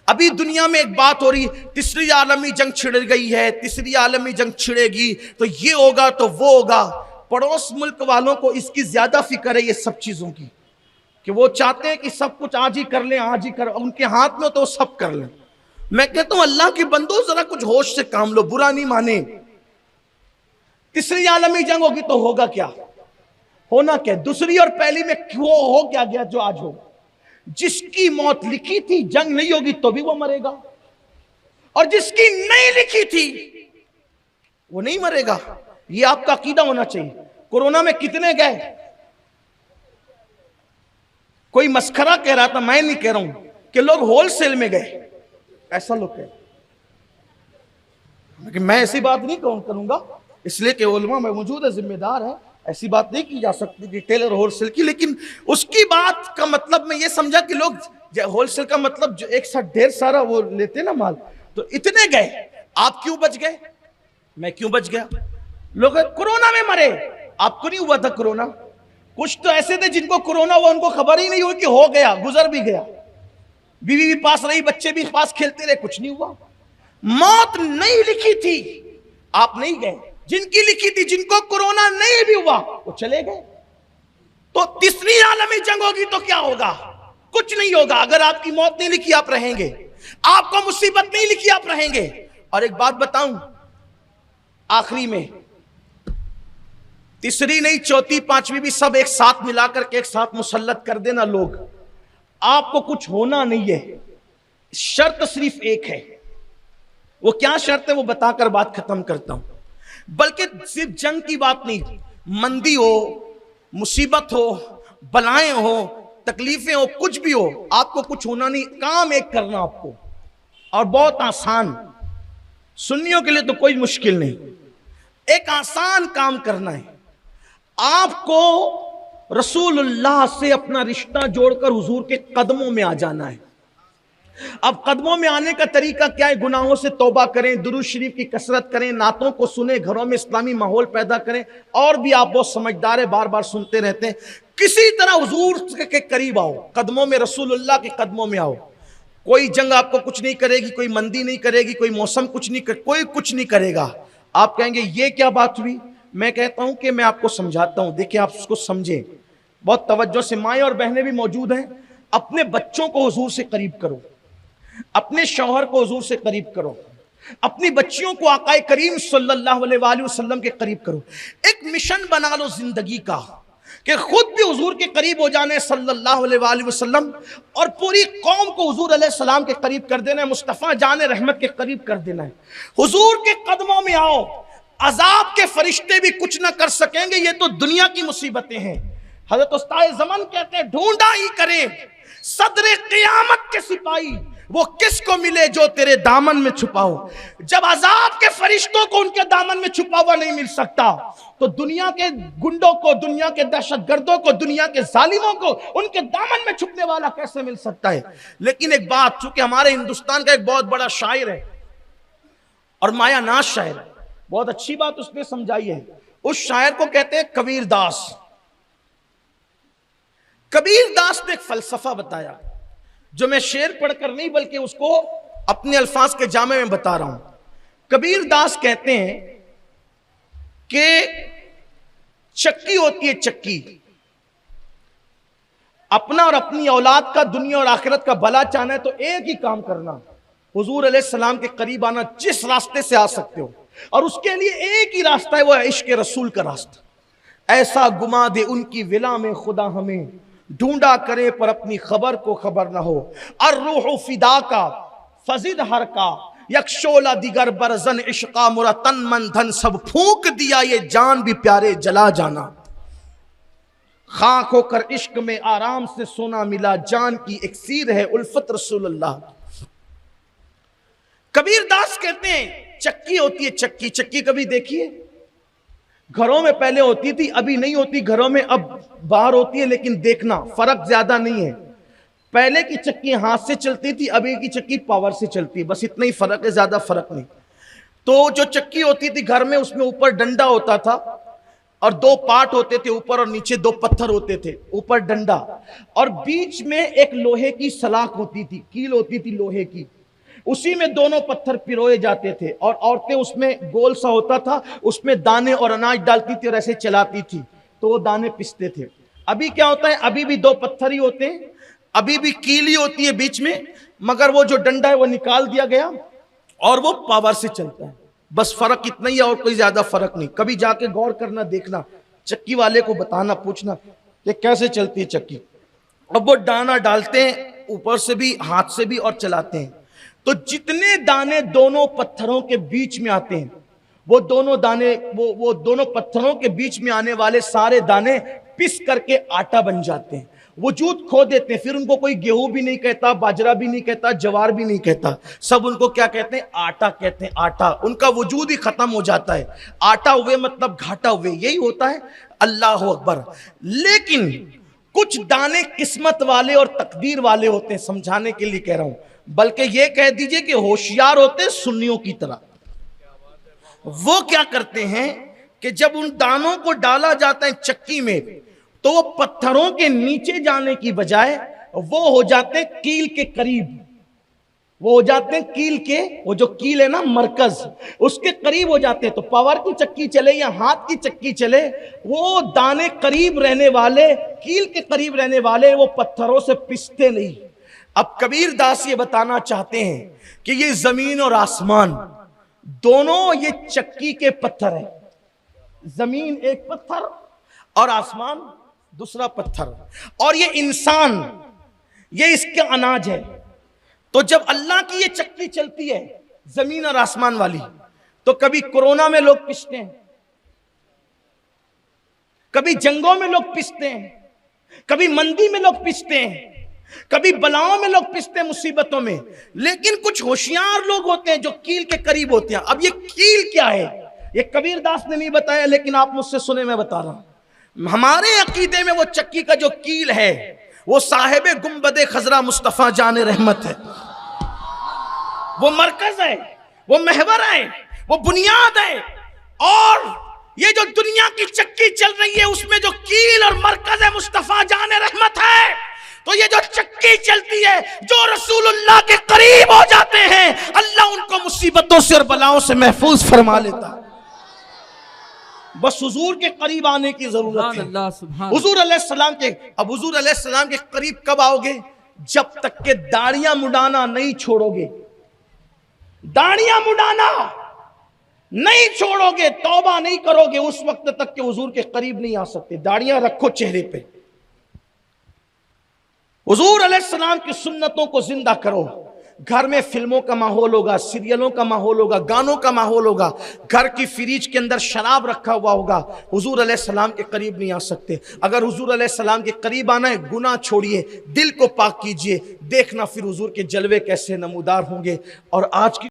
अभी दुनिया में एक बात हो रही, तीसरी आलमी जंग छिड़ गई है, तीसरी आलमी जंग छिड़ेगी तो ये होगा तो वो होगा। पड़ोस मुल्क वालों को इसकी ज्यादा फिक्र है ये सब चीजों की, कि वो चाहते हैं कि सब कुछ आज ही कर लें, आज ही कर, उनके हाथ में तो सब कर लें। मैं कहता हूं अल्लाह के बंदो जरा कुछ होश से काम लो, बुरा नहीं माने। तीसरी आलमी जंग होगी तो होगा क्या, होना क्या, दूसरी और पहली में क्यों हो क्या गया जो आज हो। जिसकी मौत लिखी थी जंग नहीं होगी तो भी वो मरेगा, और जिसकी नहीं लिखी थी वो नहीं मरेगा। ये आपका अकीदा होना चाहिए। कोरोना में कितने गए, कोई मस्खरा कह रहा था, मैं नहीं कह रहा हूं, कि लोग होलसेल में गए, ऐसा लोग कह, लेकिन मैं ऐसी बात नहीं करूंगा, इसलिए कि उलमा में मौजूद है, जिम्मेदार है, ऐसी बात नहीं की जा सकती रिटेल और होलसेल की। लेकिन उसकी बात का मतलब मैं ये समझा कि लोग होलसेल का मतलब जो एक साथ ढेर सारा वो लेते ना माल, तो इतने गए, आप क्यों बच गए, मैं क्यों बच गया। लोग कोरोना में मरे, आपको नहीं हुआ था कोरोना। कुछ तो ऐसे थे जिनको कोरोना हुआ उनको खबर ही नहीं हुई कि हो गया, गुजर भी गया, बीवी भी पास रही, बच्चे भी पास खेलते रहे, कुछ नहीं हुआ। मौत नहीं लिखी थी, आप नहीं गए, जिनकी लिखी थी, जिनको कोरोना नहीं भी हुआ वो चले गए। तो तीसरी आलमी जंग होगी तो क्या होगा, कुछ नहीं होगा। अगर आपकी मौत नहीं लिखी आप रहेंगे, आपको मुसीबत नहीं लिखी आप रहेंगे। और एक बात बताऊं आखिरी में, तीसरी नहीं चौथी पांचवी भी सब एक साथ मिलाकर के एक साथ मुसल्लत कर देना लोग, आपको कुछ होना नहीं है। शर्त सिर्फ एक है, वो क्या शर्त है वो बताकर बात खत्म करता हूं। बल्कि सिर्फ जंग की बात नहीं, मंदी हो, मुसीबत हो, बलाएं हो, तकलीफें हो, कुछ भी हो, आपको कुछ होना नहीं। काम एक करना आपको, और बहुत आसान, सुन्नियों के लिए तो कोई मुश्किल नहीं, एक आसान काम करना है। आपको रसूलुल्लाह से अपना रिश्ता जोड़कर हुजूर के कदमों में आ जाना है। अब कदमों में आने का तरीका क्या है, गुनाहों से तौबा करें, दुरूद शरीफ की कसरत करें, नातों को सुने, घरों में इस्लामी माहौल पैदा करें। और भी आप बहुत समझदार है, बार बार सुनते रहते हैं, किसी तरह हुजूर के करीब आओ, कदमों में, रसूलुल्लाह के कदमों में आओ। कोई जंग आपको कुछ नहीं करेगी, कोई मंदी नहीं करेगी, कोई मौसम कुछ नहीं कोई कुछ नहीं करेगा। आप कहेंगे ये क्या बात हुई, मैं कहता हूं कि मैं आपको समझाता हूं, देखिए आप उसको समझें बहुत तवज्जो से। माएँ और बहनें भी मौजूद हैं, अपने बच्चों को हुजूर से करीब करो, अपने शौहर को हुजूर से करीब करो, अपनी बच्चियों को आकाए करीम सल्लल्लाहु अलैहि वसल्लम के करीब करो। एक मिशन बना लो जिंदगी का कि खुद भी हुजूर के करीब हो जाने सल्लल्लाहु अलैहि वसल्लम, और पूरी कौम को हुजूर अलैहि सलाम के करीब कर देना है, मुस्तफ़ा जान रहमत के करीब कर देना है। हुजूर के कदमों में आओ, अजाब के फरिश्ते भी कुछ ना कर सकेंगे, ये तो दुनिया की मुसीबतें हैं। हजरत उस्ताद ज़मान कहते हैं, ढूंढा ही करे सदरे क़यामत के सिपाही, वो किसको मिले जो तेरे दामन में छुपा हो। जब अजाब के फरिश्तों को उनके दामन में छुपा हुआ नहीं मिल सकता, तो दुनिया के गुंडों को, दुनिया के दहशतगर्दों को, दुनिया के जालिमों को उनके दामन में छुपने वाला कैसे मिल सकता है। लेकिन एक बात, चूंकि हमारे हिंदुस्तान का एक बहुत बड़ा शायर है और माया नाज शायर है, बहुत अच्छी बात उसने समझाई है। उस शायर को कहते हैं कबीर दास। कबीर दास ने एक फलसफा बताया, जो मैं शेर पढ़कर नहीं बल्कि उसको अपने अल्फाज के जामे में बता रहा हूं। कबीर दास कहते हैं कि चक्की होती है चक्की, अपना और अपनी औलाद का, दुनिया और आखिरत का भला चाहना है तो एक ही काम करना, हुजूर अलैहिस्सलाम के करीब आना, जिस रास्ते से आ सकते हो, और उसके लिए एक ही रास्ता है, वो है इश्क रसूल का रास्ता। ऐसा गुमा दे उनकी विला में खुदा हमें, ढूंढा करे पर अपनी खबर को खबर ना हो। अर्रूह फिदा का फजिद हर का, यकशोला दिगर बरजन इश्का मुरा, तन मन धन सब फूंक दिया, ये जान भी प्यारे जला जाना। खाक होकर इश्क में आराम से सोना मिला, जान की इक्सीर है उल्फत रसूलुल्लाह। कबीर दास कहते हैं चक्की होती है चक्की, चक्की कभी देखिए, घरों में पहले होती थी, अभी नहीं होती घरों में, अब बाहर होती है, लेकिन देखना फर्क ज्यादा नहीं है। पहले की चक्की हाथ से चलती थी, अभी की चक्की पावर से चलती है, बस इतना ही फर्क है, ज्यादा फर्क नहीं। तो जो चक्की होती थी घर में, उसमें ऊपर डंडा होता था, और दो पार्ट होते थे, ऊपर और नीचे दो पत्थर होते थे, ऊपर डंडा और बीच में एक लोहे की सलाख होती थी, कील होती थी लोहे की। उसी में दोनों पत्थर पिरोए जाते थे और औरतें उसमें गोल सा होता था, उसमें दाने और अनाज डालती थी और ऐसे चलाती थी तो वो दाने पिसते थे। अभी क्या होता है, अभी भी दो पत्थर ही होते हैं, अभी भी कील ही होती है बीच में, मगर वो जो डंडा है वो निकाल दिया गया और वो पावर से चलता है। बस फर्क इतना ही है और कोई ज्यादा फर्क नहीं। कभी जाके गौर करना, देखना, चक्की वाले को बताना, पूछना कि कैसे चलती है चक्की। अब वो दाना डालते हैं ऊपर से भी, हाथ से भी, और चलाते हैं तो जितने दाने दोनों पत्थरों के बीच में आते हैं वो दोनों दाने, वो दोनों पत्थरों के बीच में आने वाले सारे दाने पिस करके आटा बन जाते हैं, वजूद खो देते हैं। फिर उनको कोई गेहूं भी नहीं कहता, बाजरा भी नहीं कहता, जवार भी नहीं कहता, सब उनको क्या कहते हैं, आटा कहते हैं। आटा, उनका वजूद ही खत्म हो जाता है। आटा हुए मतलब घाटा हुए, यही होता है। अल्लाह अकबर। लेकिन कुछ दाने किस्मत वाले और तकदीर वाले होते हैं, समझाने के लिए कह रहा हूं, बल्कि यह कह दीजिए कि होशियार होते हैं सुन्नियों की तरह। वो क्या करते हैं कि जब उन दानों को डाला जाता है चक्की में तो वो पत्थरों के नीचे जाने की बजाय वो हो जाते हैं कील के करीब, वो हो जाते हैं कील के, वो जो कील है ना मरकज, उसके करीब हो जाते हैं। तो पावर की चक्की चले या हाथ की चक्की चले, वो दाने करीब रहने वाले, कील के करीब रहने वाले, वो पत्थरों से पिसते नहीं। अब कबीर दास ये बताना चाहते हैं कि ये जमीन और आसमान दोनों ये चक्की के पत्थर है। जमीन एक पत्थर और आसमान दूसरा पत्थर, और ये इंसान, ये इसके अनाज है। तो जब अल्लाह की ये चक्की चलती है जमीन और आसमान वाली, तो कभी कोरोना में लोग पिसते हैं, कभी जंगों में लोग पिसते हैं, कभी मंदी में लोग पिसते हैं, कभी बलाओं में लोग पिसते हैं, मुसीबतों में। लेकिन कुछ होशियार लोग होते हैं जो कील के करीब होते हैं। अब ये कील क्या है, ये कबीर दास ने नहीं बताया, लेकिन आप मुझसे सुने, मैं बता रहा हूं। हमारे अकीदे में वो चक्की का जो कील है वो साहिबे गुंबदे खजरा मुस्तफा जाने रहमत है। वो मरकज है, वो महवर है, वो बुनियाद है। और ये जो दुनिया की चक्की चल रही है उसमें जो कील और मरकज है मुस्तफा जाने रहमत है। तो ये जो चक्की चलती है, जो रसूलुल्लाह के करीब हो जाते हैं, अल्लाह उनको मुसीबतों से और बलाओं से महफूज फरमा लेता है। बस हुजूर के करीब आने की जरूरत है। हुजूर अलैहिस्सलाम के, अब हुजूर अलैहिस्सलाम के करीब कब आओगे, जब तक के दाढ़ियां मुड़ाना नहीं छोड़ोगे। दाढ़ियां मुड़ाना नहीं छोड़ोगे, तौबा नहीं करोगे, उस वक्त तक के हुजूर के करीब नहीं आ सकते। दाढ़ियां रखो चेहरे पे, हुजूर अलैहिस्सलाम की सुन्नतों को जिंदा करो। घर में फिल्मों का माहौल होगा, सीरियलों का माहौल होगा, गानों का माहौल होगा, घर की फ्रिज के अंदर शराब रखा हुआ होगा, हुजूर अलैहिस्सलाम के करीब नहीं आ सकते। अगर हुजूर अलैहिस्सलाम के करीब आना है, गुनाह छोड़िए, दिल को पाक कीजिए, देखना फिर हुजूर के जलवे कैसे नमूदार होंगे। और आज की